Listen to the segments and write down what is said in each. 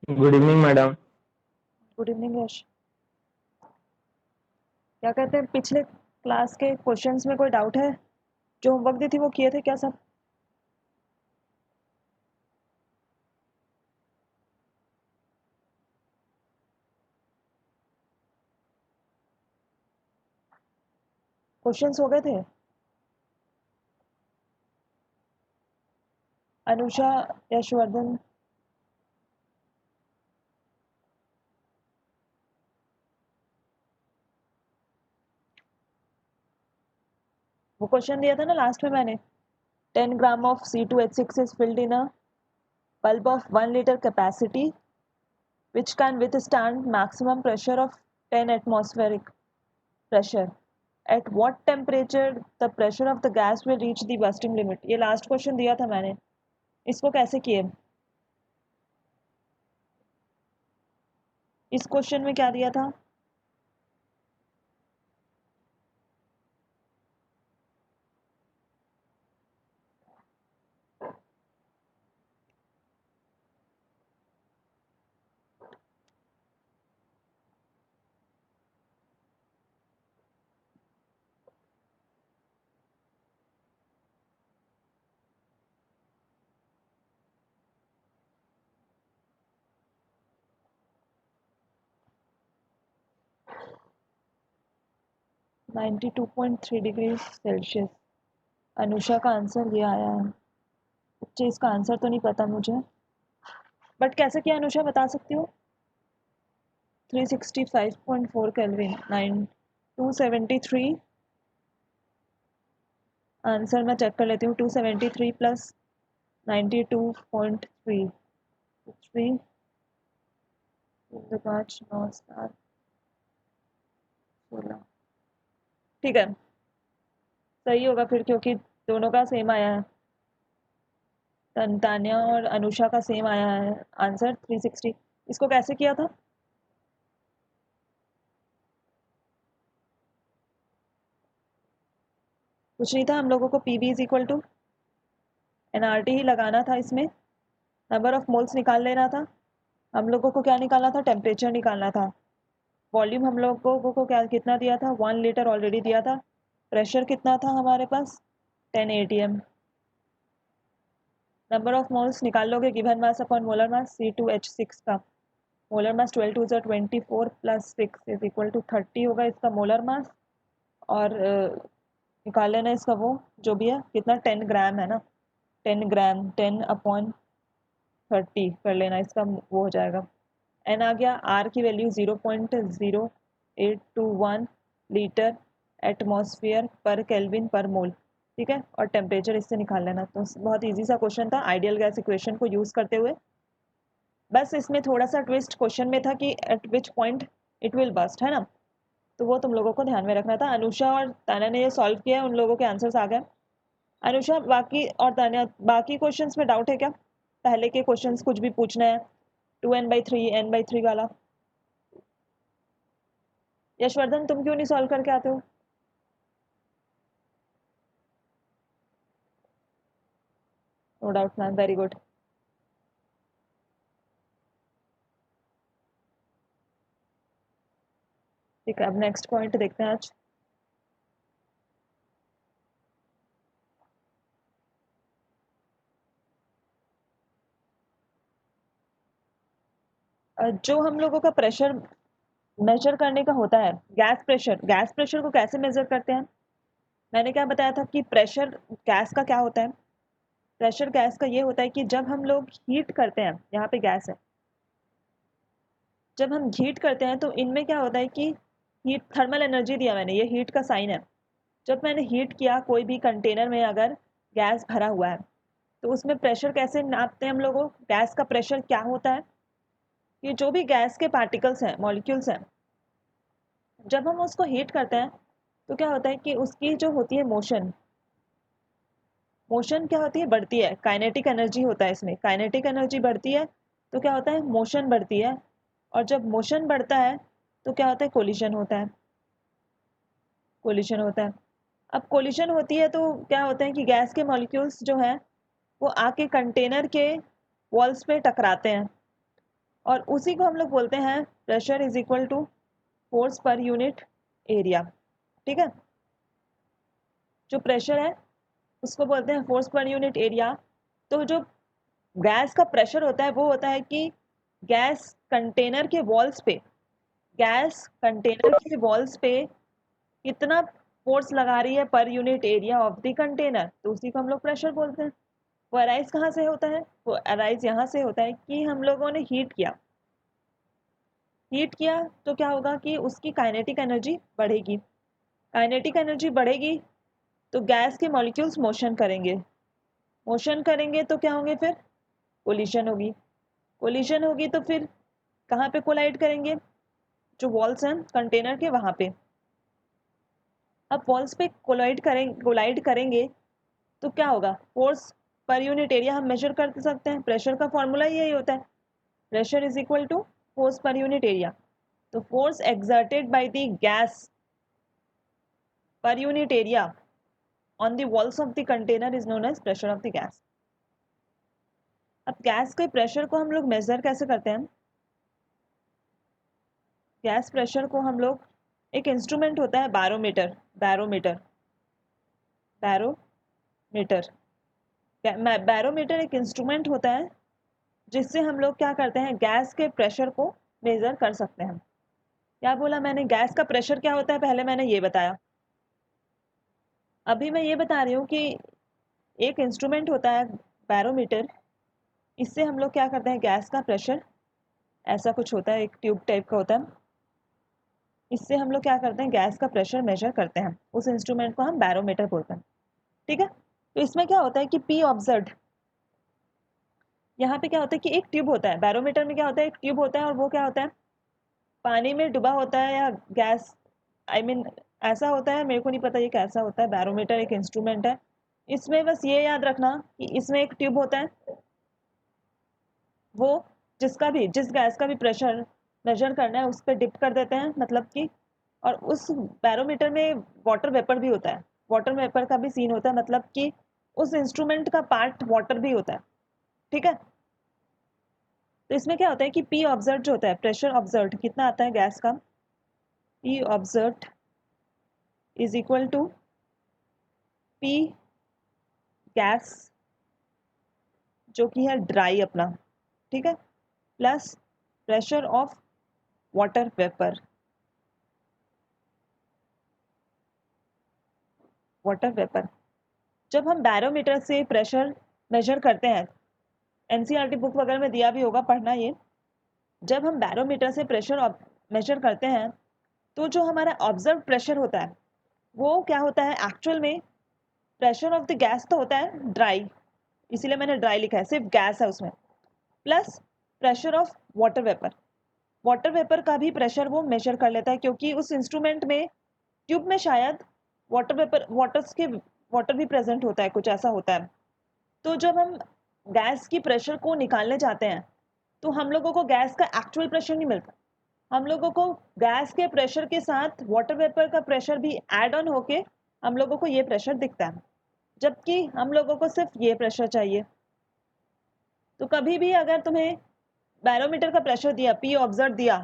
Good evening madam. Good evening Yash. क्या कहते हैं, पिछले क्लास के क्वेश्चंस में कोई डाउट है? जो होमवर्क दी थी वो किए थे क्या सब? क्वेश्चंस हो गए थे? अनुषा, यशवर्धन। वो क्वेश्चन दिया था ना लास्ट में मैंने। 10 gram of C2H6 is filled in a bulb of 1 liter capacity which can withstand maximum pressure of 10 atmospheric pressure. At what temperature the pressure of the gas will reach the bursting limit? ये last question दिया था मैंने। इसको कैसे किए? इस question में क्या दिया था? 92.3 डिग्री सेल्सियस। अनुषा का आंसर ये आया है। बच्चे, इसका आंसर तो नहीं पता मुझे, बट कैसे किया अनुषा, बता सकती हो? 365.4 केल्विन, 273। आंसर मैं चेक कर लेती हूँ। 273 प्लस 92.3, 3, 5, 9, 7, 16। ठीक है, सही होगा फिर, क्योंकि दोनों का सेम आया है। तान्या और अनुषा का सेम आया है आंसर 360। इसको कैसे किया था? कुछ नहीं था, हम लोगों को P V is equal to NRT ही लगाना था इसमें। नंबर ऑफ मोल्स निकाल लेना था। हम लोगों को क्या निकालना था? टेम्परेचर निकालना था। वॉल्यूम हम लोगों को क्या कितना दिया था? 1 लीटर ऑलरेडी दिया था। प्रेशर कितना था हमारे पास? 10 ATM। नंबर ऑफ मोल्स निकाल लोगे, given mass upon molar mass C2H6 का। Molar mass 12 2 24 plus 6 is equal to 30 होगा इसका मोलर मास। और निकाल लेना इसका वो जो भी है, कितना, 10 ग्राम है ना। 10 ग्राम, 10/30 कर लेना इसका, वो हो जाएगा। एन आ गया, आर की वैल्यू 0.0821 लीटर एटमॉस्फेयर पर केल्विन पर मोल। ठीक है, और टेम्परेचर इससे निकाल लेना। तो बहुत इजी सा क्वेश्चन था आइडियल गैस इक्वेशन को यूज करते हुए। बस इसमें थोड़ा सा ट्विस्ट क्वेश्चन में था कि at which point it will burst, है ना। तो वो तुम लोगों को ध्यान में रखना था। अनुषा और तान्या ने ये सॉल्व किया है, उन लोगों के आंसर्स आ गए। अनुषा, बाकी और तान्या, बाकी क्वेश्चंस में डाउट है क्या? पहले के क्वेश्चंस कुछ भी पूछना है? 2n/3 n/3 वाला। यशवर्धन, तुम क्यों नहीं सॉल्व करके आते हो? No doubt ma'am, very good. ठीक है, अब नेक्स्ट पॉइंट देखते हैं आज। जो हम लोगों का प्रेशर मेजर करने का होता है, गैस प्रेशर को कैसे मेजर करते हैं? मैंने क्या बताया था कि प्रेशर गैस का क्या होता है? प्रेशर गैस का ये होता है कि जब हम लोग हीट करते हैं, यहाँ पे गैस है, जब हम हीट करते हैं तो इनमें क्या होता है कि हीट, थर्मल एनर्जी दिया मैंने, ये हीट का साइन है। जब मैंने हीट किया कोई भी कंटेनर में, अगर गैस भरा हुआ है, तो उसमें प्रेशर कैसे नापते हैं हम लोगों? गैस का प्रेशर क्या होता है कि जो भी गैस के पार्टिकल्स हैं, मॉलिक्यूल्स हैं, जब हम उसको हीट करते हैं तो क्या होता है कि उसकी जो होती है मोशन, मोशन क्या होती है? बढ़ती है। काइनेटिक एनर्जी होता है इसमें, काइनेटिक एनर्जी बढ़ती है तो क्या होता है? मोशन बढ़ती है। और जब मोशन बढ़ता है तो क्या होता है? कोलिशन होता है। कोलिशन होता है। अब कोलिशन होती है तो क्या होता है कि गैस के मॉलिक्यूल्स जो हैं वो आके कंटेनर के वॉल्स पे टकराते हैं। और उसी को हम लोग बोलते हैं pressure is equal to force per unit area. ठीक है, जो प्रेशर है उसको बोलते हैं फोर्स पर यूनिट एरिया। तो जो गैस का प्रेशर होता है वो होता है कि गैस कंटेनर के वॉल्स पे, गैस कंटेनर के वॉल्स पे कितना फोर्स लगा रही है पर unit area of the container, तो उसी को हम लोग प्रेशर बोलते हैं। वो अराइज कहाँ से होता है? वो अराइज यहाँ से होता है कि हम लोगों ने हीट किया, हीट किया तो क्या होगा कि उसकी काइनेटिक एनर्जी बढ़ेगी, काइनेटिक एनर्जी बढ़ेगी तो गैस के मॉलिक्यूल्स मोशन करेंगे, मोशन करेंगे तो क्या होंगे, फिर कोलिशन होगी, कोलिशन होगी तो फिर कहाँ पे कोलाइड करेंगे? जो वॉल्स हैं कंटेनर के वहाँ पे। अब वॉल्स पे कोलाइड करेंगे तो क्या होगा? फोर्स पर यूनिट एरिया हम मेजर कर सकते हैं, प्रेशर का फॉर्मूला यही होता है, pressure is equal to force per unit area. तो force exerted by the gas per unit area on the walls of the container is known as pressure of the gas. अब gas के pressure को हम लोग major कैसे करते हैं? Gas pressure को हम लोग, एक इंस्ट्रूमेंट होता है बैरोमीटर, बैरोमीटर, बैरोमीटर, बैरोमीटर एक इंस्ट्रूमेंट होता है जिससे हम लोग क्या करते हैं, गैस के प्रेशर को मेजर कर सकते हैं। क्या बोला मैंने? गैस का प्रेशर क्या होता है पहले मैंने ये बताया, अभी मैं ये बता रही हूँ कि एक इंस्ट्रूमेंट होता है बैरोमीटर, इससे हम लोग क्या करते हैं, गैस का प्रेशर ऐसा कुछ होता है, एक ट्यूब टाइप का होता है, इससे हम लोग क्या करते हैं, गैस का प्रेशर मेजर करते हैं, उस इंस्ट्रूमेंट को हम बैरोमीटर बोलते हैं। ठीक है, तो इसमें क्या होता है कि पी ऑब्जर्व, यहाँ पे क्या होता है कि एक ट्यूब होता है, बैरोमीटर में क्या होता है, एक ट्यूब होता है और वो क्या होता है, पानी में डूबा होता है या गैस, आई मीन ऐसा होता है, मेरे को नहीं पता ये कैसा होता है। बैरोमीटर एक इंस्ट्रूमेंट है, इसमें बस ये याद रखना कि इसमें एक ट्यूब होता है, वो जिसका भी, जिस गैस का भी प्रेशर मेजर करना है उस पर डिप कर देते हैं, मतलब कि, और उस बैरोमीटर में वाटर वेपर भी होता है, वाटर वेपर का भी सीन होता है, मतलब कि उस इंस्ट्रूमेंट का पार्ट वाटर भी होता है। ठीक है, तो इसमें क्या होता है कि पी ऑब्जर्व जो होता है, प्रेशर ऑब्जर्व कितना आता है गैस का, P observed is equal to P gas जो कि है ड्राई अपना, ठीक है, plus pressure of water vapour, water vapour. जब हम बैरोमीटर से प्रेशर मेजर करते हैं, एनसीईआरटी बुक वगैरह में दिया भी होगा, पढ़ना ये, जब हम बैरोमीटर से प्रेशर मेजर करते हैं तो जो हमारा ऑब्जर्व प्रेशर होता है वो क्या होता है, एक्चुअल में प्रेशर ऑफ द गैस तो होता है ड्राई, इसीलिए मैंने ड्राई लिखा है, सिर्फ गैस है उसमें, plus pressure of water vapour, water vapour का भी प्रेशर वो मेजर कर लेता है, क्योंकि उस इंस्ट्रूमेंट में, ट्यूब में शायद वाटर वेपर, वाटर भी प्रेजेंट होता है, कुछ ऐसा होता है। तो जब हम गैस की प्रेशर को निकालने जाते हैं तो हम लोगों को गैस का एक्चुअल प्रेशर नहीं मिलता, हम लोगों को गैस के प्रेशर के साथ वाटर वेपर का प्रेशर भी ऐड ऑन होके हम लोगों को ये प्रेशर दिखता है, जबकि हम लोगों को सिर्फ ये प्रेशर चाहिए। तो कभी भी अगर तुम्हें बैरोमीटर का प्रेशर दिया, पी ऑब्जर्व दिया,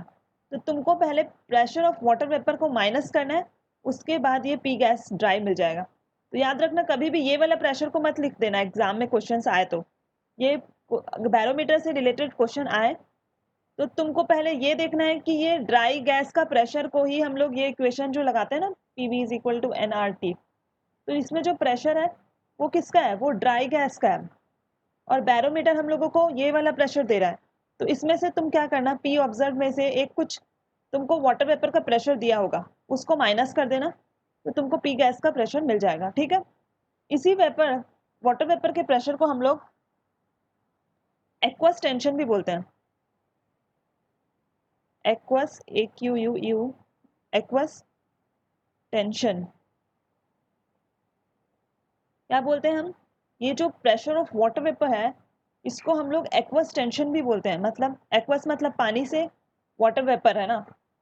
तो तुमको पहले प्रेशर ऑफ वाटर वेपर को माइनस करना है, उसके बाद ये पी गैस ड्राई मिल जाएगा। तो याद रखना कभी भी ये वाला प्रेशर को मत लिख देना एग्जाम में क्वेश्चन आए तो, ये बैरोमीटर से रिलेटेड क्वेश्चन आए तो तुमको पहले ये देखना है कि ये ड्राई गैस का प्रेशर को ही हम लोग ये इक्वेशन जो लगाते हैं ना, P V is equal to N R T, तो इसमें जो प्रेशर है वो किसका है, वो ड्राई गैस का है, और बैरोमीटर हम लोगों को ये वाला प्रेशर दे रहा है। तो इसमें से तुम क्या करना, पी ऑब्जर्व में से एक कुछ तुमको वाटर वेपर का प्रेशर दिया होगा उसको माइनस कर देना, तो तुमको पी गैस का प्रेशर मिल जाएगा। ठीक है, इसी वेपर, वाटर वेपर के प्रेशर को हम लोग एक्वस टेंशन भी बोलते हैं, aqueous, A Q U you, aqueous tension क्या बोलते हैं हम, ये जो प्रेशर ऑफ वाटर वेपर है इसको हम लोग एक्वस टेंशन भी बोलते हैं, मतलब एक्वस मतलब पानी से वाटर वेपर है ना,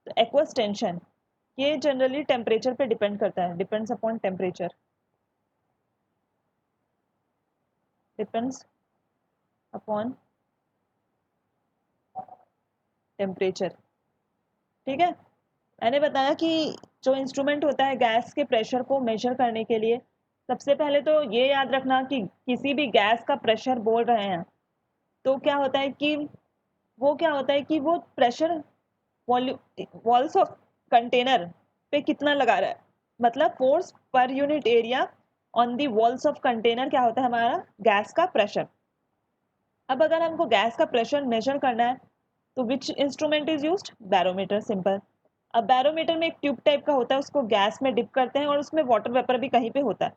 तो एक्वस टेंशन, ये जनरली टेम्परेचर पे डिपेंड करता है, depends upon temperature, depends upon temperature. ठीक है, मैंने बताया कि जो इंस्ट्रूमेंट होता है गैस के प्रेशर को मेजर करने के लिए, सबसे पहले तो ये याद रखना कि किसी भी गैस का प्रेशर बोल रहे हैं तो क्या होता है कि वो प्रेशर वॉल्स ऑफ कंटेनर पे कितना लगा रहा है, मतलब force per unit area on the walls of container क्या होता है हमारा गैस का प्रेशर। अब अगर हमको गैस का प्रेशर मेजर करना है तो which instrument is used, barometer, simple. अब बैरोमीटर में एक ट्यूब टाइप का होता है, उसको गैस में डिप करते हैं और उसमें वाटर वेपर भी कहीं पे होता है।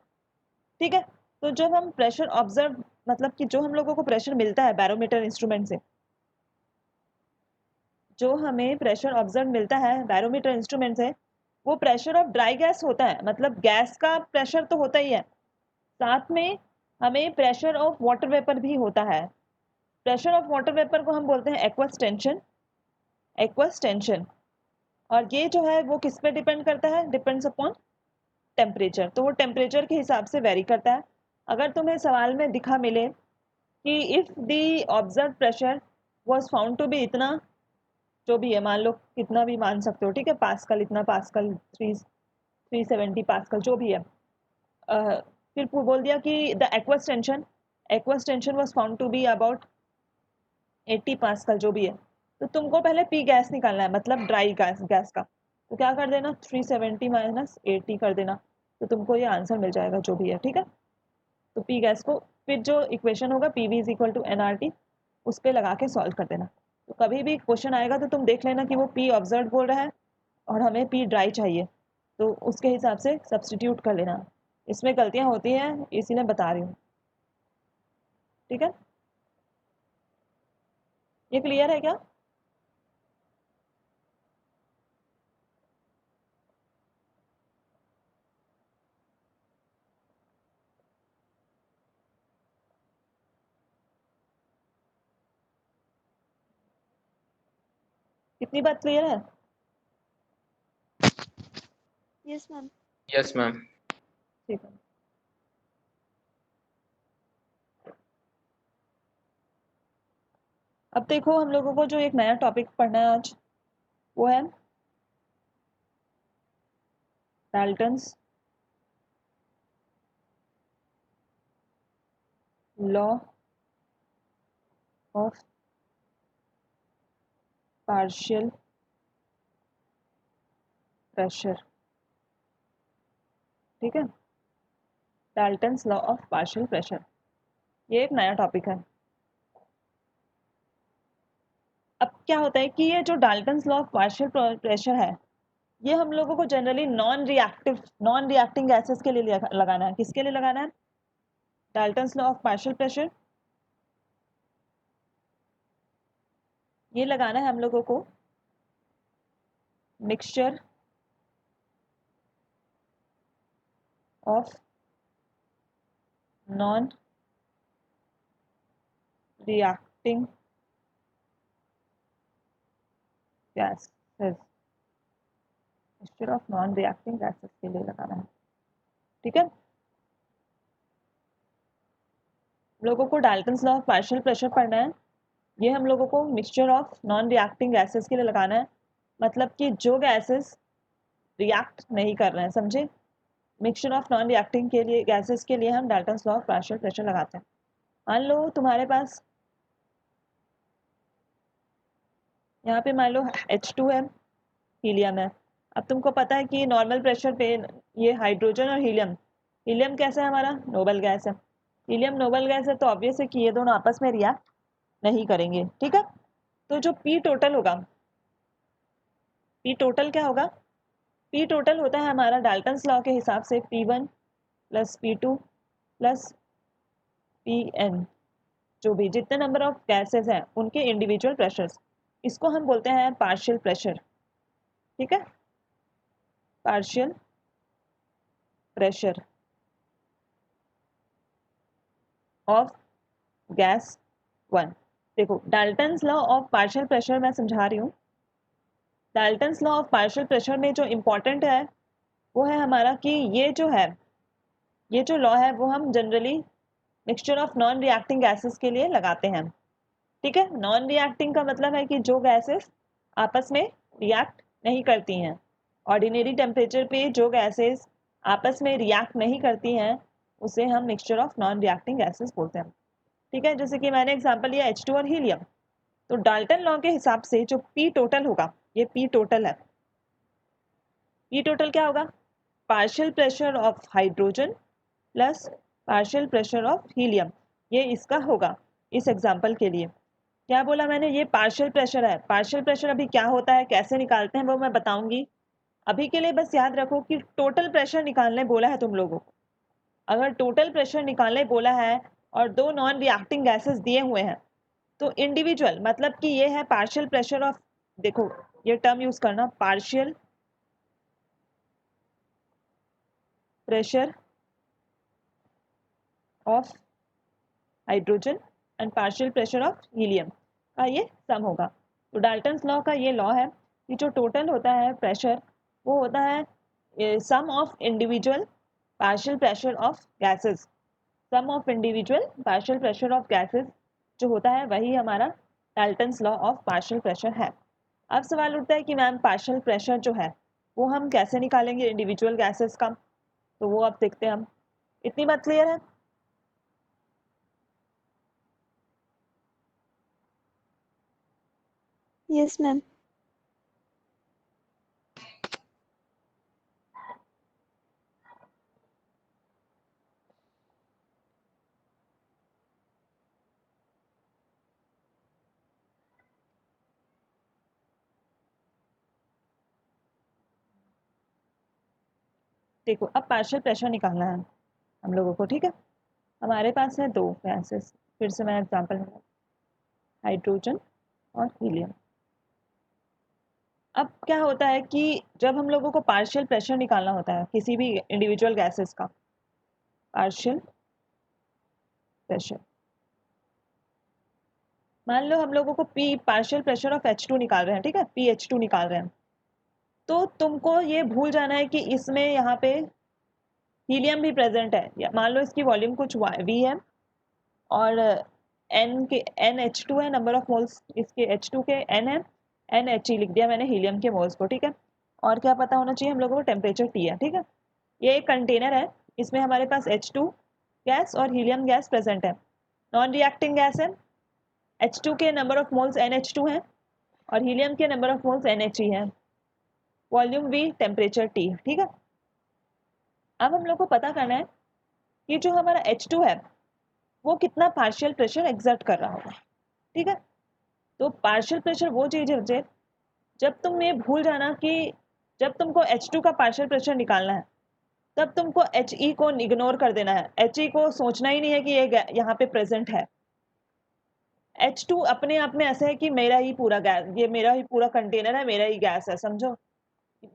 ठीक है, तो जब हम प्रेशर ऑब्जर्व, मतलब कि जो हम लोगों को प्रेशर मिलता है बैरोमीटर इंस्ट्रूमेंट से, जो हमें प्रेशर ऑब्जर्व मिलता है बैरोमीटर इंस्ट्रूमेंट से, वो प्रेशर ऑफ ड्राई गैस होता है, मतलब गैस का प्रेशर तो होता ही है, साथ में हमें प्रेशर ऑफ वाटर वेपर भी होता है। प्रेशर ऑफ वाटर वेपर को हम बोलते हैं एक्वस टेंशन, एक्वस टेंशन। और ये जो है वो किस पे डिपेंड करता है, डिपेंड्स अपॉन टेम्परेचर, तो वो टेम्परेचर के हिसाब से वेरी करता है। अगर तुम्हें सवाल में दिखा मिले कि if the observed pressure was found to be इतना, जो भी है मान लो कितना भी मान सकते हो, ठीक है, पास्कल, इतना पास्कल, 370 पास्कल, जो भी है, फिर बोल दिया कि the aqueous tension was found to be about 80 pascal, जो भी है, तो तुमको पहले पी गैस निकालना है, मतलब ड्राई गैस का। तो क्या कर देना, 370 माइनस 80 कर देना, तो तुमको ये आंसर मिल जाएगा जो भी है। ठीक है, तो पी गैस को फिर जो इक्वेशन होगा P V is equal to N R T, उस पर लगा के सॉल्व कर देना। तो कभी भी क्वेश्चन आएगा तो तुम देख लेना कि वो पी ऑब्जर्व बोल रहा है और हमें पी ड्राई चाहिए, तो उसके हिसाब से सब्सटीट्यूट कर लेना। इसमें गलतियाँ होती हैं इसीलिए बता रही हूँ। ठीक है, ये क्लियर है क्या? कितनी बात क्लियर है? Yes ma'am. Yes ma'am. ठीक है, अब देखो हम लोगों को जो एक नया टॉपिक पढ़ना है आज, वो है Dalton's law of partial pressure. ठीक है, Dalton's law of partial pressure, ये एक नया टॉपिक है। अब क्या होता है कि ये जो Dalton's law of partial pressure है, ये हम लोगों को जनरली नॉन रिएक्टिंग गैसेस के लिए लगाना है। किसके लिए लगाना है? Dalton's law of partial pressure, ये लगाना है हम लोगों को mixture of non reacting gases, mixture of non reacting gases के लिए लगाना है। ठीक है, लोगों को Dalton's law of partial pressure पढ़ना है, ये हम लोगों को mixture of non reacting gases के लिए लगाना है, मतलब कि जो गैसेस रिएक्ट नहीं कर रहे हैं, समझे? मिक्सचर ऑफ नॉन रिएक्टिंग के लिए गैसेस के लिए हम Dalton's law of partial pressure लगाते हैं। मान लो तुम्हारे पास यहाँ पे मान लो H2 है, हीलियम है। अब तुमको पता है कि नॉर्मल प्रेशर पे ये हाइड्रोजन और हीलियम कैसा है, हमारा नोबल गैस है। हीलियम नोबल गैस है तो ऑब्वियस है कि ये दोनों आपस में रिएक्ट नहीं करेंगे। ठीक है, तो जो पी टोटल होगा, पी टोटल क्या होगा? पी टोटल होता है हमारा डाल्टन्स लॉ के हिसाब से P1 plus P2 plus Pn, जो भी जितने नंबर ऑफ गैसेस हैं उनके इंडिविजुअल प्रेशर्स, इसको हम बोलते हैं पार्शियल प्रेशर। ठीक है, partial pressure of gas one. देखो Dalton's law of partial pressure मैं समझा रही हूँ। Dalton's law of partial pressure में जो इम्पोर्टेंट है वो है हमारा कि ये जो है, ये जो लॉ है वो हम generally mixture of non reacting gases के लिए लगाते हैं। ठीक है, नॉन रिएक्टिंग का मतलब है कि जो गैसेस आपस में रिएक्ट नहीं करती हैं। ऑर्डिनरी टेम्परेचर पे जो गैसेस आपस में रिएक्ट नहीं करती हैं उसे हम mixture of non reacting gases बोलते हैं। ठीक है, जैसे कि मैंने एग्जांपल लिया H2 और हीलियम, तो डाल्टन लॉ के हिसाब से जो P टोटल होगा, ये P टोटल है, P टोटल क्या होगा, partial pressure of hydrogen plus partial pressure of helium, ये इसका होगा इस एग्जाम्पल के लिए। क्या बोला मैंने, ये पार्शियल प्रेशर है। पार्शियल प्रेशर अभी क्या होता है, कैसे निकालते हैं वो मैं बताऊंगी। अभी के लिए बस याद रखो कि टोटल प्रेशर निकालने बोला है तुम लोगों को। अगर टोटल प्रेशर निकालने बोला है और दो नॉन रिएक्टिंग गैसेस दिए हुए हैं तो इंडिविजुअल मतलब कि ये है पार्शियल प्रेशर ऑफ, देखो ये टर्म यूज करना, partial pressure of hydrogen and partial pressure of helium का ये सम होगा। तो डाल्टन्स लॉ का ये लॉ है कि जो टोटल होता है प्रेशर वो होता है sum of individual partial pressure of gases. Sum of individual partial pressure of gases जो होता है वही हमारा Dalton's law of partial pressure है। अब सवाल उठता है कि मैम पार्शियल प्रेशर जो है वो हम कैसे निकालेंगे इंडिविजुअल गैसेस का, तो वो अब देखते हैं हम। इतनी बात क्लियर है? Yes ma'am. देखो अब पार्शियल प्रेशर निकालना है हम लोगों को। ठीक है, हमारे पास है दो गैसेस, फिर से मैं एग्जांपल लूँगा, हाइड्रोजन और हीलियम। अब क्या होता है कि जब हम लोगों को पार्शियल प्रेशर निकालना होता है किसी भी इंडिविजुअल गैसेस का, पार्शियल प्रेशर, मान लो हम लोगों को P partial pressure of H2 निकाल रहे हैं, ठीक है, PH2 निकाल रहे हैं, तो तुमको ये भूल जाना है कि इसमें यहाँ पे हीलियम भी प्रेजेंट है। मान लो इसकी वॉल्यूम कुछ V है और NH2 है, नंबर ऑफ मोल्स इसके H2 के N है, NHE लिख दिया मैंने हीलियम के मोल्स को। ठीक है, और क्या पता होना चाहिए हम लोगों को, टेम्परेचर T है। ठीक है, ये एक कंटेनर है, इसमें हमारे पास H2 गैस और हीलियम गैस प्रेजेंट है, नॉन रिएक्टिंग गैस है। H2 के नंबर ऑफ मोल्स NH2 हैं और हीलियम के नंबर ऑफ मोल्स NHE हैं, वॉल्यूम V, टेम्परेचर T। ठीक है, अब हम लोग को पता करना है कि जो हमारा H2 है वो कितना पार्शियल प्रेशर एक्सर्ट कर रहा होगा। ठीक है, तो पार्शियल प्रेशर वो चीज़ है, जब तुम ये भूल जाना कि जब तुमको H2 का पार्शियल प्रेशर निकालना है तब तुमको HE को इग्नोर कर देना है, HE को सोचना ही नहीं है कि ये यहाँ पे प्रेजेंट है। H2 अपने आप में ऐसा है कि मेरा ही पूरा गैस, ये मेरा ही पूरा कंटेनर है, मेरा ही गैस है, समझो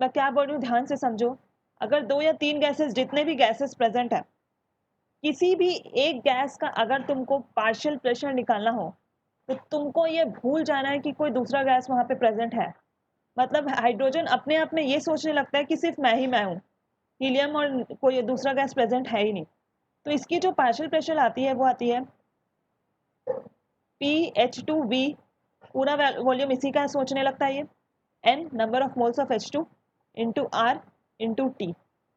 मैं क्या बोल रही हूँ, ध्यान से समझो। अगर दो या तीन गैसेस, जितने भी गैसेस प्रेजेंट है, किसी भी एक गैस का अगर तुमको पार्शियल प्रेशर निकालना हो तो तुमको ये भूल जाना है कि कोई दूसरा गैस वहां पे प्रेजेंट है। मतलब हाइड्रोजन अपने आप में ये सोचने लगता है कि सिर्फ मैं हूँ, हीलियम और कोई दूसरा गैस प्रेजेंट है ही नहीं। तो इसकी जो पार्शियल प्रेशर आती है वो आती है PH2V, पूरा वॉल्यूम इसी का सोचने लगता है ये, N number of moles of H2 into R into T।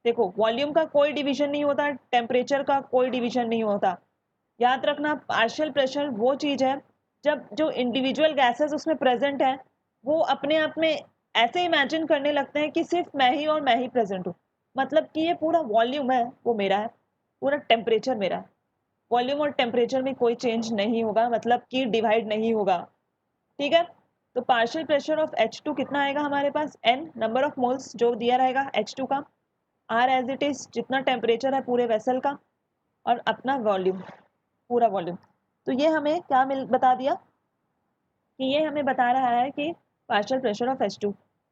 देखो वॉल्यूम का कोई डिवीजन नहीं होता, टेम्परेचर का कोई डिवीजन नहीं होता। याद रखना पार्शियल प्रेशर वो चीज़ है जब जो इंडिविजुअल गैसेस उसमें प्रेजेंट है वो अपने आप में ऐसे इमेजिन करने लगते हैं कि सिर्फ मैं ही प्रेजेंट हूँ। मतलब कि ये पूरा वॉल्यूम है वो मेरा है, पूरा टेम्परेचर मेरा है, वॉल्यूम और टेम्परेचर में कोई चेंज नहीं होगा, मतलब कि डिवाइड नहीं होगा। ठीक है, तो पार्शियल प्रेशर ऑफ H2 कितना आएगा हमारे पास, N नंबर ऑफ मोल्स जो दिया रहेगा H2 का, R एज इट इज जितना टेम्परेचर है पूरे वेसल का, और अपना वॉल्यूम, पूरा वॉल्यूम। तो ये हमें क्या बता दिया कि ये हमें बता रहा है कि पार्शियल प्रेशर ऑफ H2।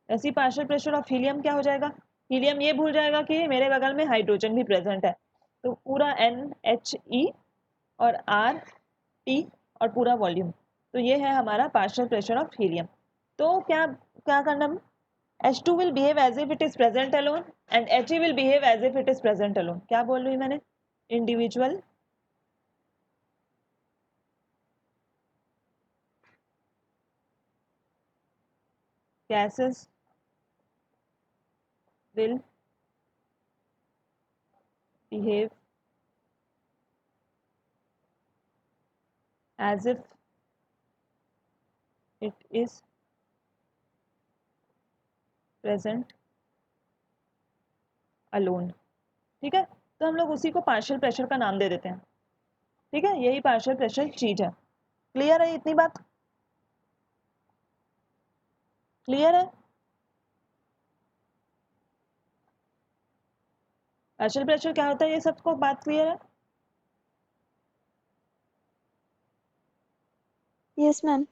ऐसी पार्शियल प्रेशर ऑफ हीलियम क्या हो जाएगा, हीलियम ये भूल जाएगा कि मेरे बगल में हाइड्रोजन भी प्रेजेंट है, तो पूरा NHE और RT और पूरा वॉल्यूम। तो ये है हमारा पार्शियल प्रेशर ऑफ हीलियम। तो क्या क्या करना, H2 will behave as if it is present alone and He will behave as if it is present alone। क्या बोल रही मैंने, individual gases will behave as if it is present alone। ठीक है, तो हम लोग उसी को पार्शियल प्रेशर का नाम दे देते हैं। ठीक है, यही पार्शियल प्रेशर चीज है। क्लियर है इतनी बात? क्लियर है? पार्शियल प्रेशर क्या होता है, ये सबको बात क्लियर है? Yes ma'am.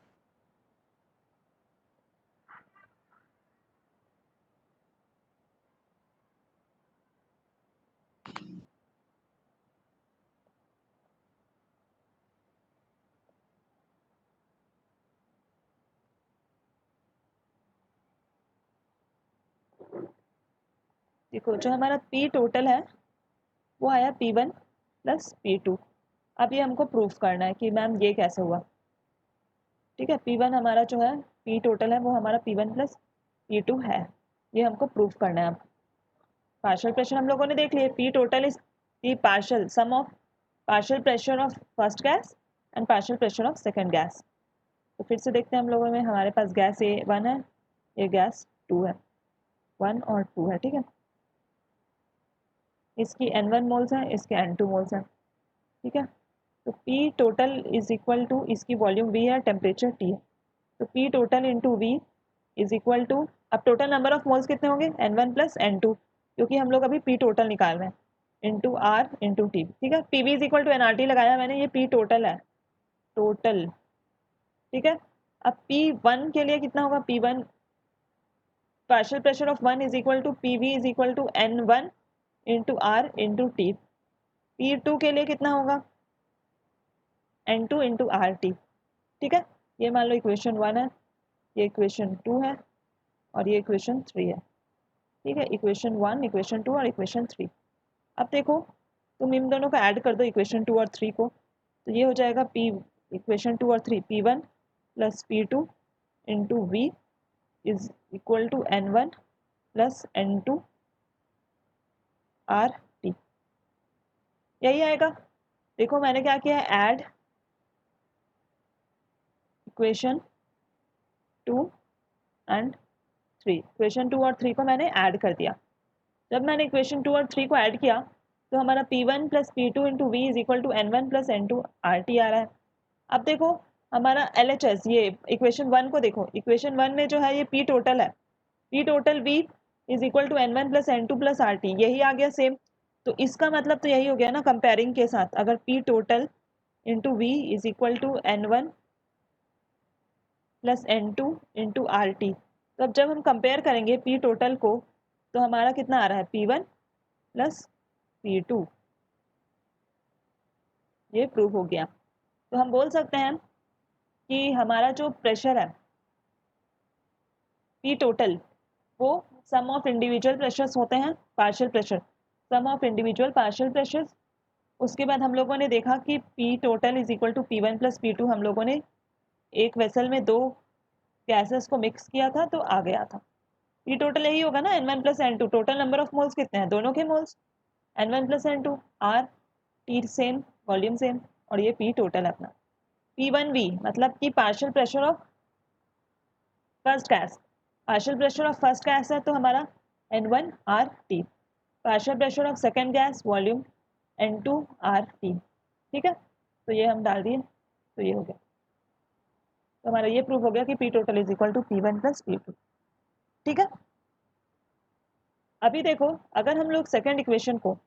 देखो, जो हमारा P टोटल है वो आया P1 प्लस P2। अब ये हमको प्रूफ करना है कि मैम ये कैसे हुआ। ठीक है, P1 हमारा जो है P टोटल है वो हमारा P1 प्लस P2 है, ये हमको प्रूफ करना है। अब पार्शियल प्रेशर हम लोगों ने देख लिया, P total is the partial sum of partial pressure of first gas and partial pressure of second gas. तो फिर से देखते हैं हम लोगों में, हमारे पास गैस A1 है, ये गैस 2 है, 1 और 2 है। ठीक है, इसकी N1 मोल्स हैं, इसके N2 मोल्स हैं। ठीक है, तो P total is equal to, इसकी वॉल्यूम V है, टेम्परेचर T है, तो P total into V is equal to, अब टोटल नंबर ऑफ मोल्स कितने होंगे, N1 प्लस N2, क्योंकि हम लोग अभी P टोटल निकाल रहे हैं, इंटू R इंटू T। ठीक है, PV is equal to NRT लगाया मैंने, ये P टोटल है, टोटल। ठीक है, अब P1 के लिए कितना होगा, P1 partial pressure of 1 is equal to PV is equal to N1 into R into T। P2 के लिए कितना होगा, N2 इंटू RT। ठीक है, ये मान लो इक्वेशन 1 है, ये इक्वेशन 2 है और ये इक्वेशन 3 है। ठीक है, इक्वेशन 1, इक्वेशन 2 और इक्वेशन 3। अब देखो, तुम इन दोनों को ऐड कर दो, इक्वेशन 2 और 3 को, तो ये हो जाएगा P, इक्वेशन 2 और 3, P1 plus P2 into V is equal to N1 plus N2 RT, यही आएगा। देखो मैंने क्या किया है, ऐड इक्वेशन 2 एंड 3, इक्वेशन 2 और 3 को मैंने ऐड कर दिया। जब मैंने इक्वेशन 2 और 3 को ऐड किया तो हमारा P1 plus P2 into V is equal to N1 plus N2 RT आ रहा है। अब देखो हमारा LHS, ये इक्वेशन 1 को देखो, इक्वेशन 1 में जो है ये P टोटल है, P total V is equal to N1 plus N2 plus RT, यही आ गया सेम। तो इसका मतलब तो यही हो गया ना, कंपेयरिंग के साथ, अगर P total into V is equal to N1 plus N2 into RT, तो अब जब हम कंपेयर करेंगे P टोटल को तो हमारा कितना आ रहा है, P1 प्लस P2, ये प्रूव हो गया। तो हम बोल सकते हैं कि हमारा जो प्रेशर है P टोटल, वो सम ऑफ इंडिविजुअल प्रेशर्स होते हैं, partial pressure, sum of individual partial pressures. उसके बाद हम लोगों ने देखा कि P total is equal to P1 plus P2, हम लोगों ने एक वेसल में दो गैसेस को मिक्स किया था तो आ गया था। P टोटल यही होगा ना, N1 plus N2, total number of moles कितने हैं, दोनों के moles, N1 plus N2, R T same, volume same, और ये P टोटल है अपना। P1V मतलब कि partial pressure of first gas, partial pressure of first gas है तो हमारा N1 RT, partial pressure of second gas volume N2 RT। ठीक है, तो ये हम डाल दिए, तो ये हो गया, तो हमारा ये प्रूफ हो गया कि P total is equal to P1 plus P2। ठीक है, अभी देखो अगर हम लोग सेकेंड इक्वेशन को,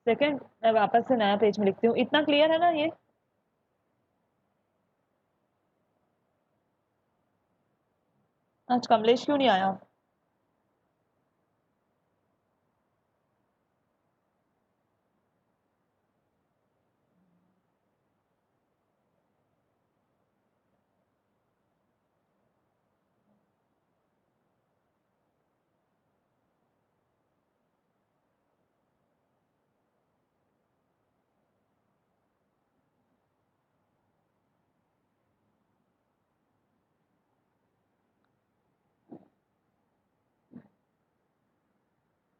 सेकेंड, मैं वापस से नया पेज में लिखती हूँ, इतना क्लियर है ना ये? आज कमलेश क्यों नहीं आया?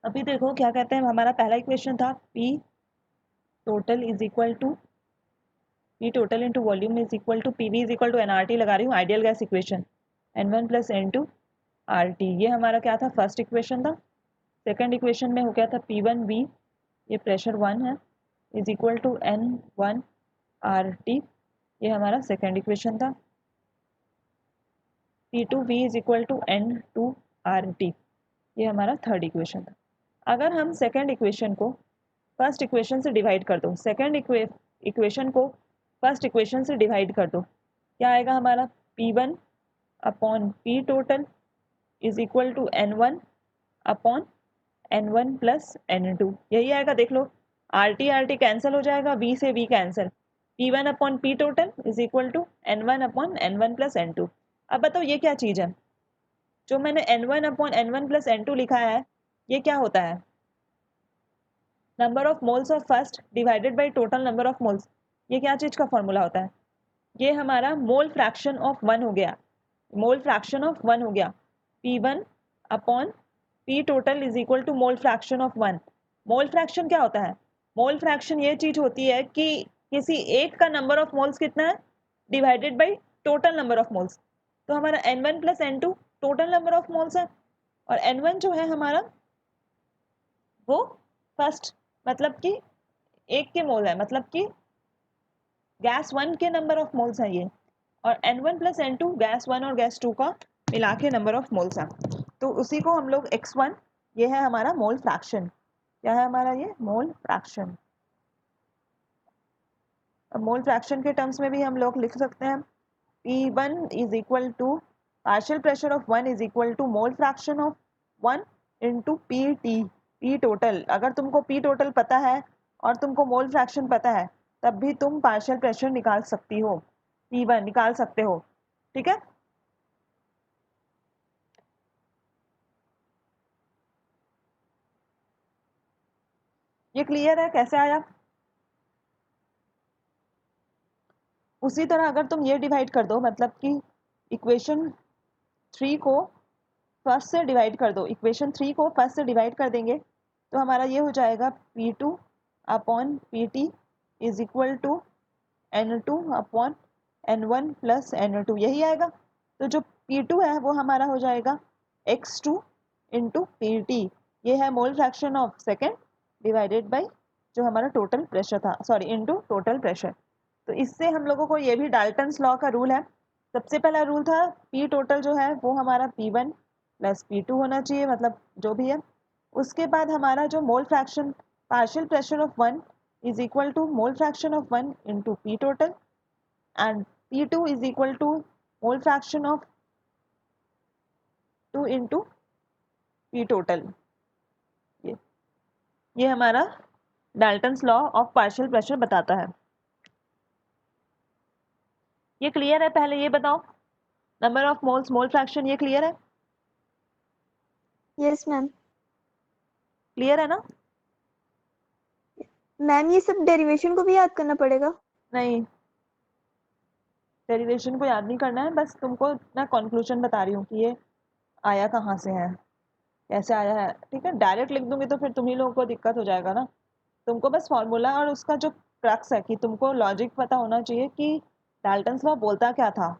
अभी देखो क्या कहते हैं, हमारा पहला इक्वेशन था P total is equal to P total into volume is equal to PV is equal to nRT लगा रही हूँ, ideal gas equation N1 plus N2 RT। ये हमारा क्या था, फर्स्ट इक्वेशन था। सेकंड इक्वेशन में हो गया था P1V, ये प्रेशर 1 है, is equal to N1 RT, ये हमारा सेकंड इक्वेशन था। P2V is equal to N2 RT, ये हमारा थर्ड इक्वेशन था। अगर हम सेकंड इक्वेशन को फर्स्ट इक्वेशन से डिवाइड कर दो, सेकंड इक्वेशन को फर्स्ट इक्वेशन से डिवाइड कर दो, क्या आएगा हमारा, P1 upon P total is equal to N1 upon N1 plus N2, यही आएगा। देख लो, RT कैंसिल हो जाएगा, V से V cancel, P1 upon P total is equal to N1 upon N1 plus N2। अब बताओ ये क्या चीज़ है, जो मैंने N1 upon N1 plus N2 लिखा है, ये क्या होता है, number of moles of first divided by total number of moles. ये क्या चीज़ का फॉर्मूला होता है, ये हमारा मोल फ्रैक्शन ऑफ 1 हो गया, मोल फ्रैक्शन ऑफ 1 हो गया। P1 upon P total is equal to mole fraction of 1। Mole fraction क्या होता है, मोल फ्रैक्शन ये चीज़ होती है कि किसी एक का नंबर ऑफ मोल्स कितना है divided by total number of moles. तो हमारा N1 plus N2 total number of moles है, और N1 जो है हमारा वो फर्स्ट, मतलब कि एक के मोल है, मतलब कि गैस 1 के नंबर ऑफ मोल्स हैं ये, और N1 प्लस N2 गैस 1 और गैस 2 का मिला के नंबर ऑफ मोल्स हैं। तो उसी को हम लोग X1, ये है हमारा मोल फ्रैक्शन, क्या है हमारा ये मोल फ्रैक्शन। अब मोल फ्रैक्शन के टर्म्स में भी हम लोग लिख सकते हैं P1 is equal to partial pressure of 1 is equal to mole fraction of 1 into PT, P total. अगर तुमको P टोटल पता है और तुमको मोल फ्रैक्शन पता है, तब भी तुम पार्शियल प्रेशर निकाल सकती हो, P1 निकाल सकते हो, ठीक है। ये क्लियर है कैसे आया। उसी तरह अगर तुम ये डिवाइड कर दो, मतलब कि इक्वेशन 3 को फर्स्ट से डिवाइड कर दो, इक्वेशन 3 को फर्स्ट से डिवाइड कर देंगे तो हमारा ये हो जाएगा P2 upon PT is equal to N2 upon N1 plus N2, यही आएगा। तो जो P2 है वो हमारा हो जाएगा X2 इंटू PT, ये है मोल fraction of second divided by जो हमारा टोटल प्रेशर था, सॉरी इंटू टोटल प्रेशर। तो इससे हम लोगों को ये भी डाल्टन्स लॉ का रूल है। सबसे पहला रूल था P टोटल जो है वो हमारा P1 प्लस P2 होना चाहिए, मतलब जो भी है। उसके बाद हमारा जो mole fraction partial pressure of 1 is equal to mole fraction of 1 into P total, and P2 is equal to mole fraction of 2 into P total। ये ये हमारा Dalton's law of partial pressure बताता है। ये क्लियर है, पहले ये बताओ number of moles mole fraction, ये क्लियर है। Yes ma'am. क्लियर है ना। मैम ये सब डेरिवेशन को भी याद करना पड़ेगा। नहीं, डेरिवेशन को याद नहीं करना है, बस तुमको ना कंक्लूजन बता रही हूँ कि ये आया कहाँ से है, कैसे आया है, ठीक है। डायरेक्ट लिख दूंगी तो फिर तुम ही लोगों को दिक्कत हो जाएगा ना। तुमको बस फॉर्मूला और उसका जो क्रक्स है कि तुमको लॉजिक पता होना चाहिए कि डाल्टन्स लॉ बोलता क्या था,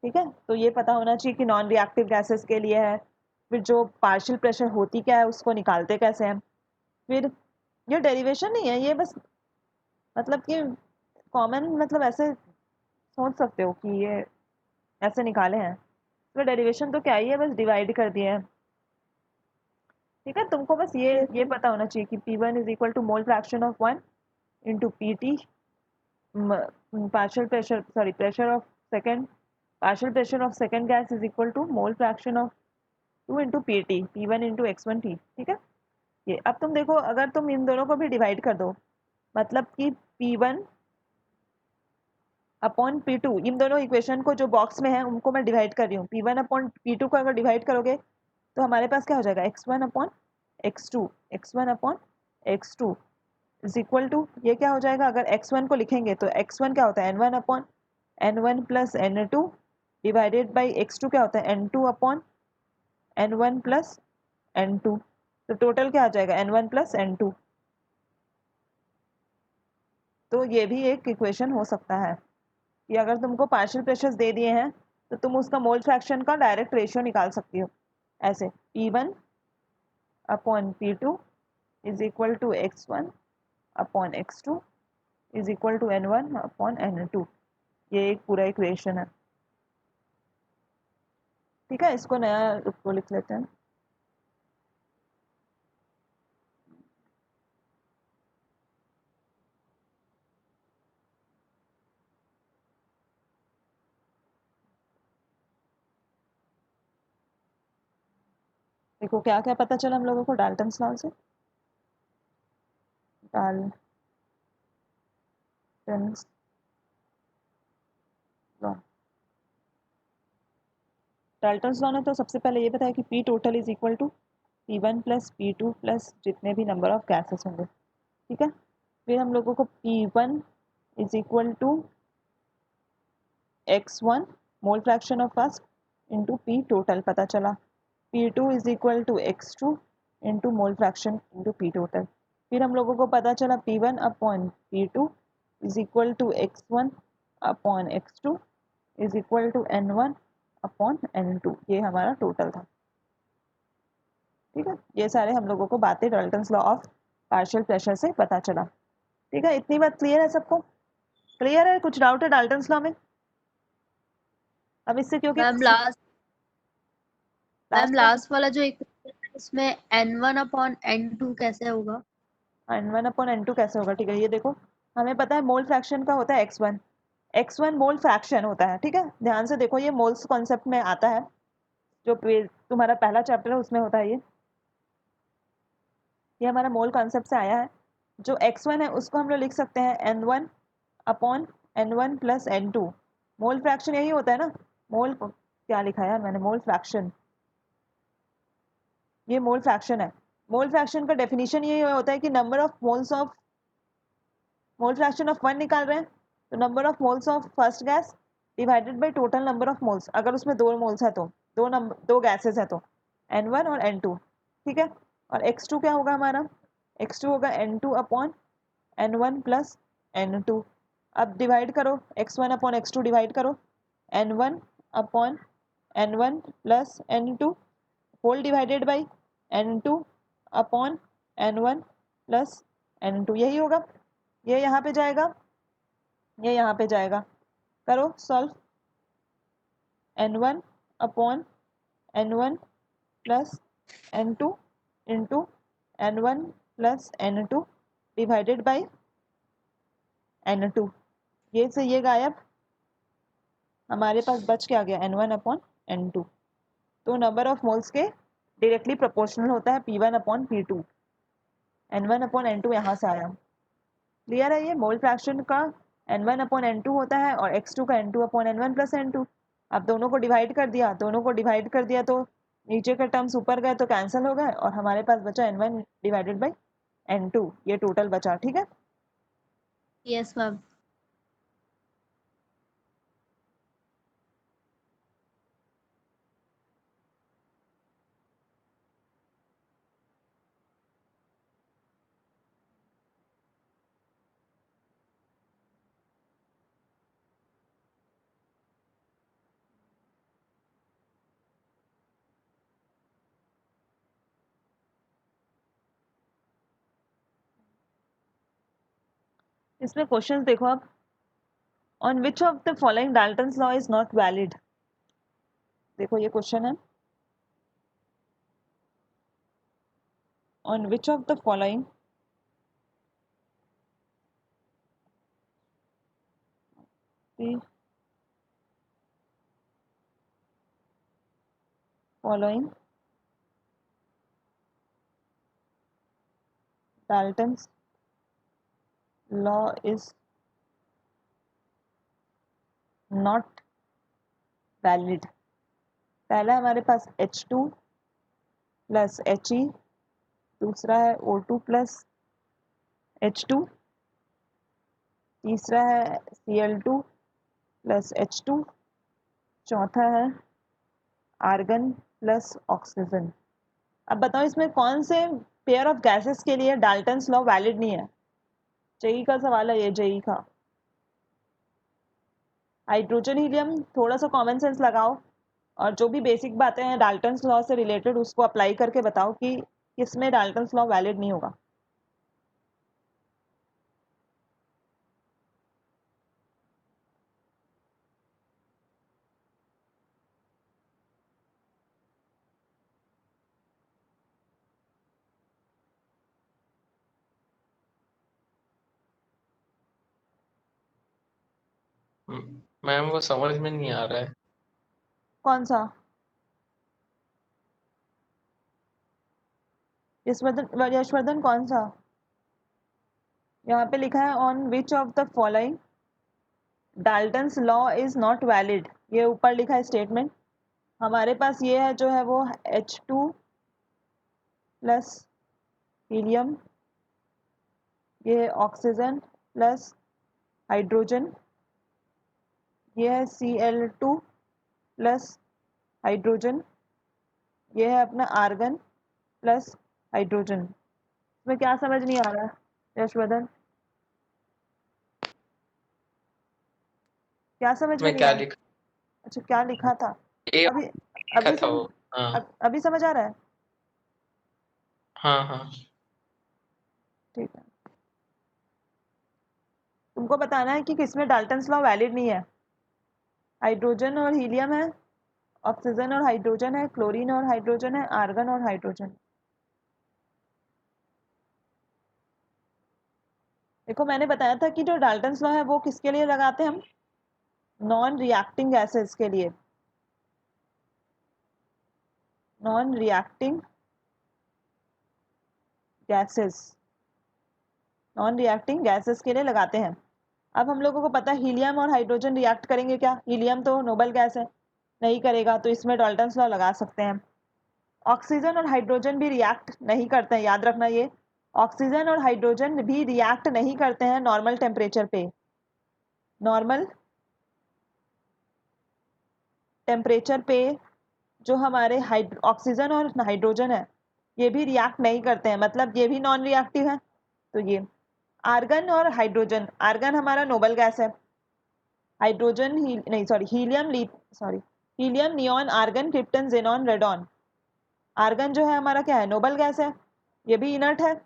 ठीक है। तो ये पता होना चाहिए कि नॉन रिएक्टिव गैसेस के लिए है, फिर जो पार्शियल प्रेशर होती क्या है उसको निकालते कैसे हैं, फिर ये डेरिवेशन नहीं है, ये बस मतलब कि कॉमन, मतलब ऐसे सोच सकते हो कि ये ऐसे निकाले हैं। तो डेरिवेशन तो क्या ही है, बस डिवाइड कर दिए हैं, ठीक है। तुमको बस ये पता होना चाहिए कि P1 is equal to mole fraction of 1 into PT partial pressure, sorry, pressure of second, partial pressure of second gas is equal to mole fraction of 2 into PT, P1 into X1T, ठीक है। ये अब तुम देखो, अगर तुम इन दोनों को भी डिवाइड कर दो, मतलब कि P1 अपॉन P2, इन दोनों इक्वेशन को जो बॉक्स में है उनको मैं डिवाइड कर रही हूँ, P1 अपॉन P2 को अगर डिवाइड करोगे तो हमारे पास क्या हो जाएगा, X1 upon X2, X1 upon X2 is equal to, ये क्या हो जाएगा, अगर X1 को लिखेंगे तो X1 क्या होता है N1 upon N1 plus N2 divided by X2 क्या होता है N2 upon N1 plus N2, तो टोटल क्या आ जाएगा N1 प्लस N2। तो ये भी एक इक्वेशन हो सकता है कि अगर तुमको पार्शियल प्रेशर्स दे दिए हैं तो तुम उसका मोल फ्रैक्शन का डायरेक्ट रेशियो निकाल सकती हो ऐसे P1 upon P2 is equal to X1 upon X2 is equal to N1 upon N2। ये एक पूरा इक्वेशन है। ठीक है, इसको नया उसको लिख लेते हैं। देखो क्या क्या पता चला हम लोगों को डाल्टन्स लॉ से। डाल्टन्स लॉ, डाल्टन्स लॉ ने तो सबसे पहले ये बताया कि P total is equal to P1 plus P2 plus जितने भी नंबर ऑफ गैसेस होंगे। ठीक है, फिर हम लोगों को P1 is equal to X1 mole fraction of first into P total पता चला। P2 is equal to X2 into mole fraction into P total. फिर हम लोगों को पता चला P1 upon P2 is equal to X1 upon X2 is equal to N1 upon N2। ये हमारा टोटल था। ठीक है, ये सारे हम लोगों को बातें Dalton's law of partial pressure से पता चला। ठीक है, इतनी बात क्लियर है सबको? क्लियर है? कुछ डाउट है डाल्टन्स लॉ में? अब इससे क्योंकि मैम लास्ट वाला जो इक्वेशन है उसमें N1 अपॉन N2 कैसे होगा? N1 अपॉन N2 कैसे होगा? ठीक है, ये देखो हमें पता है मोल फ्रैक्शन का होता है X1। X1 मोल फ्रैक्शन होता है। ठीक है, ध्यान से देखो, ये मोल्स कॉन्सेप्ट में आता है, जो तुम्हारा पहला चैप्टर है उसमें होता है ये हमारा मोल कॉन्सेप्ट से आया है। जो X1 है उसको हम लोग लिख सकते हैं N1 upon N1 plus N2। Mole fraction यही होता है ना, मोल क्या लिखा है यार मैंने, मोल फ्रैक्शन, ये मोल फ्रैक्शन है। मोल फ्रैक्शन का डेफिनेशन ये होता है कि number of moles of, mole fraction of one निकाल रहे हैं तो number of moles of first gas divided by total number of moles. अगर उसमें दो मोल्स है तो दो गैसेस है तो N1 और N2। ठीक है, और X2 क्या होगा हमारा? X2 होगा N2 upon N1 plus N2। अब डिवाइड करो, X1 अपॉन X2 डिवाइड करो, N1 upon N1 plus N2 whole divided by N2 upon N1 plus N2। यही होगा, ये यहाँ पे जाएगा, ये यहाँ पे जाएगा। करो solve, N1 upon N1 plus N2 into N1 plus N2 divided by N2। ये से ये गायब, हमारे पास बच क्या गया? N1 upon N2। तो नंबर ऑफ मोल्स के डायरेक्टली प्रोपोर्शनल होता है P1 upon P2। N1 upon N2 यहाँ से आया। क्लियर है? ये मोल फ्रैक्शन का N1 अपॉन N2 होता है और X2 का N2 upon N1 plus N2। अब दोनों को डिवाइड कर दिया, दोनों को डिवाइड कर दिया तो नीचे के टर्म्स ऊपर गए तो कैंसिल हो गए और हमारे पास बचा N1 डिवाइडेड बाई N2। ये टोटल बचा। ठीक है, यस मैम। इसमें क्वेश्चंस देखो आप। On which of the following Dalton's law is not valid? देखो ये क्वेश्चन है, on which of the following the following Dalton's law is not valid? पहला हमारे पास H2 प्लस He, दूसरा है O2 प्लस H2, तीसरा है Cl2 प्लस H2, चौथा है आर्गन प्लस ऑक्सीजन। अब बताओ इसमें कौन से पेयर ऑफ गैसेस के लिए डाल्टन्स लॉ वैलिड नहीं है? जेई का सवाल है ये, जेई का। हाइड्रोजन हीलियम, थोड़ा सा कॉमन सेंस लगाओ और जो भी बेसिक बातें हैं डाल्टन्स लॉ से रिलेटेड उसको अप्लाई करके बताओ कि किसमें डाल्टन्स लॉ वैलिड नहीं होगा। मैम वो समझ में नहीं आ रहा है। कौन सा? यशवर्धन, यशवर्धन कौन सा? यहाँ पे लिखा है on which of the following Dalton's law is not valid, ये ऊपर लिखा है स्टेटमेंट। हमारे पास ये है जो है वो H2 प्लस हीलियम, ये है ऑक्सीजन प्लस हाइड्रोजन, ये है Cl2 प्लस हाइड्रोजन, ये है अपना आर्गन प्लस हाइड्रोजन। इसमें क्या समझ नहीं आ रहा है यशवर्धन? क्या समझ में मैं नहीं क्या आ रहा? लिखा? अच्छा, क्या लिखा था? ए अभी लिखा अभी था वो। हाँ अभी समझ आ रहा है? हाँ हाँ। ठीक है, तुमको बताना है कि किसमें डाल्टन्स लॉ वैलिड नहीं है। हाइड्रोजन और हीलियम है, ऑक्सीजन और हाइड्रोजन है, क्लोरीन और हाइड्रोजन है, आर्गन और हाइड्रोजन। देखो मैंने बताया था कि जो डाल्टन्स लॉ है वो किसके लिए लगाते हैं हम? नॉन रिएक्टिंग गैसेस के लिए। Non reacting gases, non reacting gases के लिए लगाते हैं। अब हम लोगों को पता है हीलियम और हाइड्रोजन रिएक्ट करेंगे क्या? हीलियम तो नोबल गैस है, नहीं करेगा, तो इसमें डाल्टन्स लॉ लगा सकते हैं। ऑक्सीजन और हाइड्रोजन भी रिएक्ट नहीं करते हैं, याद रखना ये। ऑक्सीजन और हाइड्रोजन भी रिएक्ट नहीं करते हैं नॉर्मल टेम्परेचर पे। नॉर्मल टेम्परेचर पे जो हमारे ऑक्सीजन और हाइड्रोजन है ये भी रिएक्ट नहीं करते हैं, मतलब ये भी नॉन रिएक्टिव है। तो ये आर्गन और हाइड्रोजन, आर्गन हमारा नोबल गैस है, हाइड्रोजन नहीं sorry helium, neon, argon, krypton, xenon, radon. Argon जो है हमारा क्या है? नोबल गैस है, ये भी इनर्ट है,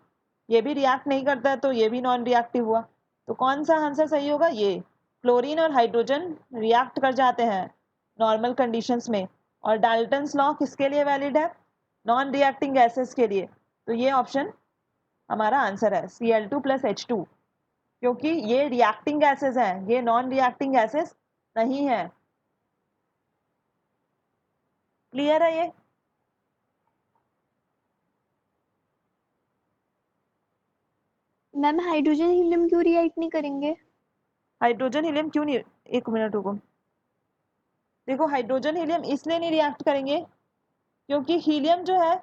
ये भी रिएक्ट नहीं करता है, तो ये भी नॉन रिएक्टिव हुआ। तो कौन सा आंसर सही होगा? ये। क्लोरीन और हाइड्रोजन रिएक्ट कर जाते हैं नॉर्मल कंडीशंस में, और डाल्टन्स लॉ किसके लिए वैलिड है? नॉन रिएक्टिंग गैसेस के लिए। तो ये ऑप्शन हमारा आंसर है, Cl2 प्लस H2, क्योंकि ये रिएक्टिंग गैसेस हैं, ये नॉन रिएक्टिंग गैसेस नहीं है। क्लियर है ये? मैम हाइड्रोजन हीलियम क्यों रिएक्ट नहीं करेंगे? हाइड्रोजन हीलियम क्यों नहीं, एक मिनट रुको। देखो हाइड्रोजन हीलियम इसलिए नहीं रिएक्ट करेंगे क्योंकि हीलियम जो है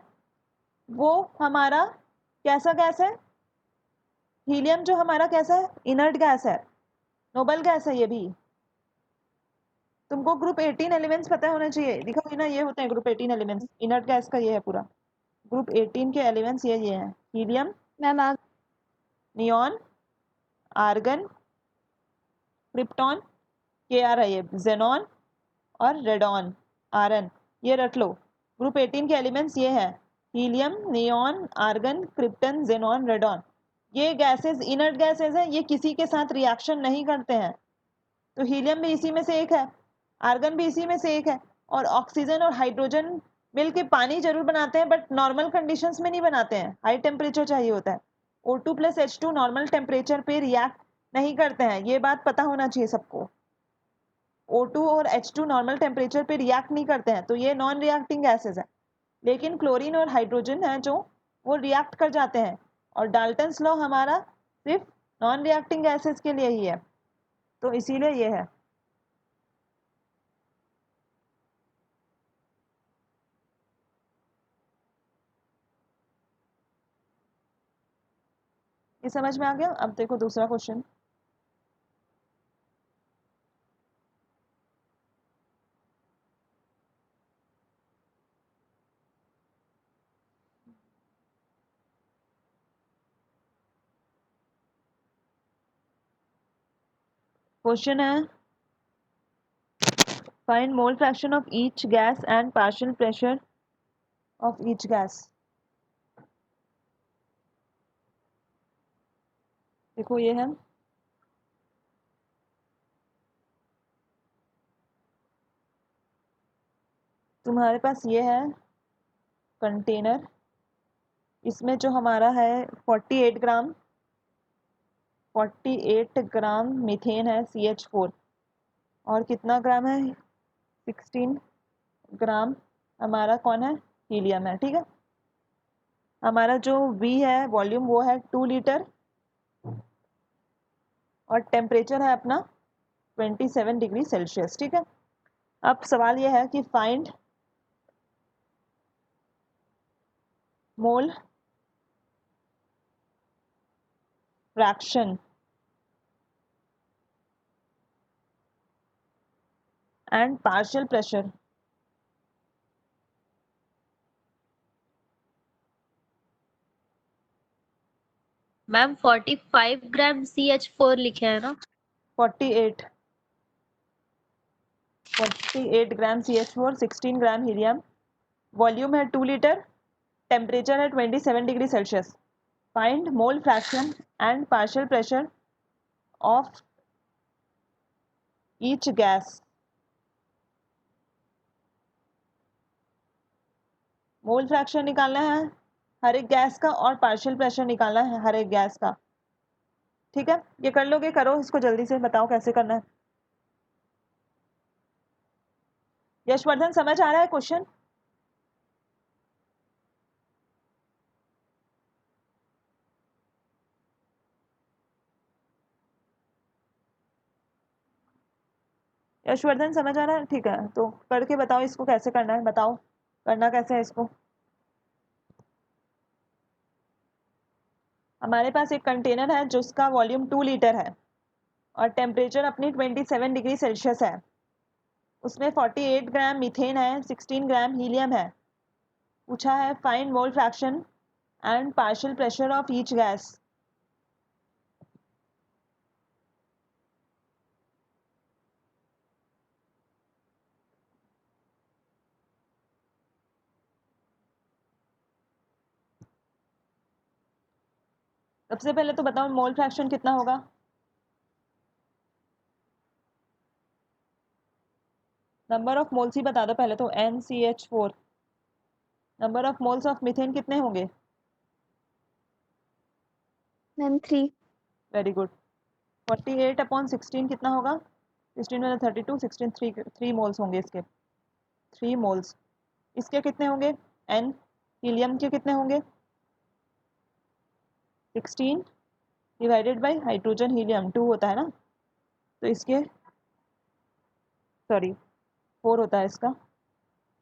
वो हमारा कैसा गैस है? हीलियम जो हमारा कैसा है? इनर्ट गैस है, नोबल गैस है ये भी। तुमको ग्रुप 18 एलिमेंट्स पता होना चाहिए, दिखाओ ना, ये होते हैं ग्रुप 18 एलिमेंट्स, इनर्ट गैस का ये है पूरा। ग्रुप 18 के एलिमेंट्स ये हैं, helium, ma'am neon, argon, krypton, Kr है ये, जेनॉन और रेडॉन, Rn। ये रट लो, ग्रुप 18 के एलिमेंट्स ये हैं, helium, neon, argon, krypton, xenon, radon. ये गैसेस इनर्ट गैसेस हैं, ये किसी के साथ रिएक्शन नहीं करते हैं। तो हीलियम भी इसी में से एक है, आर्गन भी इसी में से एक है, और ऑक्सीजन और हाइड्रोजन मिलके पानी जरूर बनाते हैं बट नॉर्मल कंडीशंस में नहीं बनाते हैं, हाई टेम्परेचर चाहिए होता है। O2 plus H2 normal temperature पे रिएक्ट नहीं करते हैं, ये बात पता होना चाहिए सबको। O2 और H2 नॉर्मल टेम्परेचर पे रिएक्ट नहीं करते हैं, तो ये नॉन रिएक्टिंग गैसेज है। लेकिन क्लोरीन और हाइड्रोजन है जो वो रिएक्ट कर जाते हैं, और डाल्टन्स लॉ हमारा सिर्फ नॉन रिएक्टिंग गैसेज के लिए ही है, तो इसीलिए ये है। ये समझ में आ गया? अब देखो दूसरा क्वेश्चन। क्वेश्चन है find mole fraction of each gas and partial pressure of each gas. देखो ये है तुम्हारे पास ये है कंटेनर, इसमें जो हमारा है 48 ग्राम मीथेन है CH4 और कितना ग्राम है 16 ग्राम हमारा कौन है हीलियम है। ठीक है, हमारा जो V है वॉल्यूम वो है 2 लीटर और टेम्परेचर है अपना 27 डिग्री सेल्सियस। ठीक है, अब सवाल ये है कि find mole fraction and partial pressure ma'am 45 gram CH4 लिखे हैं ना? 48 ग्राम CH4, 16 ग्राम हीलियम, वॉल्यूम है 2 लीटर, टेम्परेचर है 27 degree Celsius. Find mole fraction and partial pressure of each gas. Mole fraction निकालना है हर एक गैस का और पार्शियल प्रेशर निकालना है हर एक गैस का। ठीक है, ये कर लोगे? करो इसको जल्दी से, बताओ कैसे करना है। यशवर्धन समझ आ रहा है क्वेश्चन? यशवर्धन समझ आ रहा है? ठीक है, तो करके बताओ इसको कैसे करना है, बताओ करना कैसे है इसको। हमारे पास एक कंटेनर है जिसका वॉल्यूम 2 लीटर है और टेम्परेचर अपनी 27 डिग्री सेल्सियस है। उसमें 48 ग्राम मीथेन है, 16 ग्राम हीलियम है। पूछा है find mole fraction and partial pressure of each gas. सबसे पहले तो बताओ मोल फ्रैक्शन कितना होगा। नंबर ऑफ मोल्स ही बता दो पहले तो, NCH4। Number of moles of methane कितने होंगे? मैम 3। Very good. 48 अपॉन 16 कितना होगा? 16 में 32, 16 3 मोल्स होंगे इसके, 3 मोल्स। इसके कितने होंगे? N। हीलियम के कितने होंगे? 16 डिवाइडेड बाई हाइड्रोजन हीलियम 2 होता है ना, तो इसके सॉरी 4 होता है इसका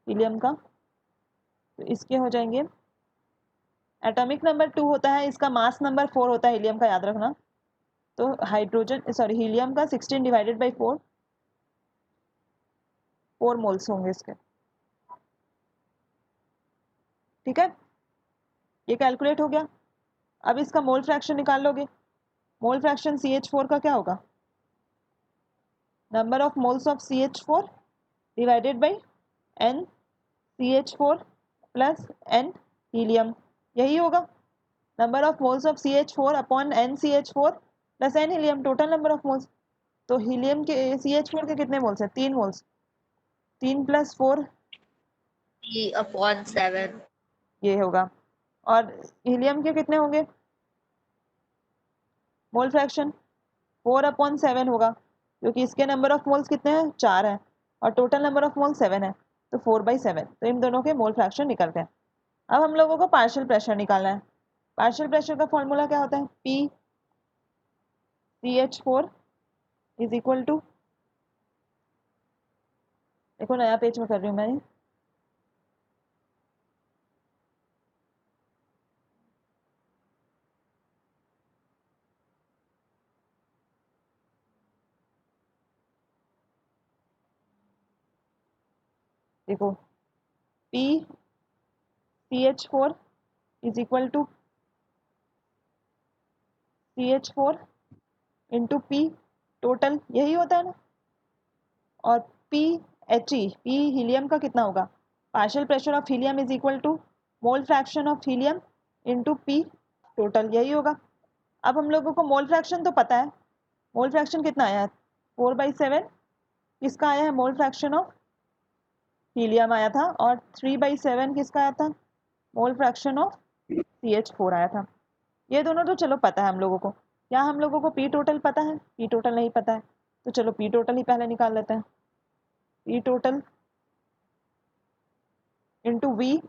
हीलियम का, तो इसके हो जाएंगे। एटॉमिक नंबर 2 होता है, इसका मास नंबर 4 होता है हीलियम का, याद रखना। तो हाइड्रोजन सॉरी हीलियम का 16 डिवाइडेड बाई 4 मोल्स होंगे इसके। ठीक है, ये कैलकुलेट हो गया। अब इसका मोल फ्रैक्शन निकाल लोगे। मोल फ्रैक्शन CH4 का क्या होगा? Number of moles of CH4 divided by N CH4 plus N helium, यही होगा। Number of moles of CH4 upon NCH4 plus N helium, total number of moles. तो helium के CH4 के कितने moles हैं? 3 मोल्स। 3 + 4 3/7। ये होगा। और हीलियम के कितने होंगे मोल फ्रैक्शन? 4/7 होगा, क्योंकि इसके नंबर ऑफ मोल्स कितने हैं? 4 हैं और टोटल नंबर ऑफ मोल्स 7 है, तो 4/7। तो इन दोनों के मोल फ्रैक्शन निकल गए। अब हम लोगों को पार्शियल प्रेशर निकालना है। पार्शियल प्रेशर का फॉर्मूला क्या होता है? PCH4 इज इक्वल टू, देखो नया पेज में कर रही हूँ मैं। देखो PCH4 is equal to CH4 into P total यही होता है ना। और P H E, P helium का कितना होगा, partial pressure of helium is equal to mole fraction of helium into P total, यही होगा। अब हम लोगों को मोल फ्रैक्शन तो पता है, मोल फ्रैक्शन कितना आया है 4/7, किसका आया है मोल फ्रैक्शन ऑफ हीलियम आया था, और 3/7 किसका आया था मोल फ्रैक्शन ऑफ CH4 आया था। ये दोनों तो चलो पता है हम लोगों को। क्या हम लोगों को पी टोटल पता है, पी टोटल नहीं पता है, तो चलो पी टोटल ही पहले निकाल लेते हैं। P total into V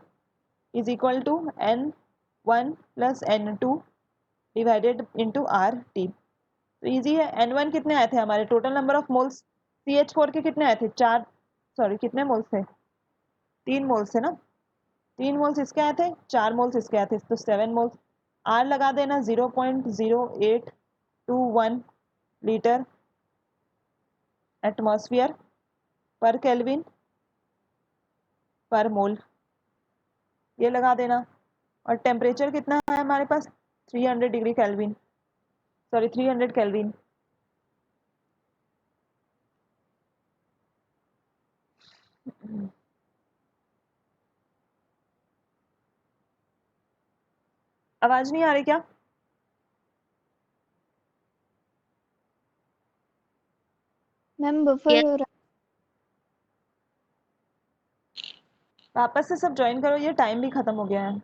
is equal to N1 plus N2 divided into R T. तो ईजी है। N1 कितने आए थे हमारे, total number of moles CH4 के कितने आए थे, 4, सॉरी कितने मोल्स थे, 3 मोल्स थे ना, 3 मोल्स इसके आए थे, 4 मोल्स इसके आए थे, तो 7 मोल्स। आर लगा देना 0.0821 लीटर एटमॉस्फेयर पर केल्विन पर मोल, ये लगा देना। और टेम्परेचर कितना है हमारे पास 300 डिग्री केल्विन, सॉरी 300 केल्विन। आवाज नहीं आ रही क्या? मैम बफर हो रहा वापस से सब ज्वाइन करो, ये टाइम भी खत्म हो गया है।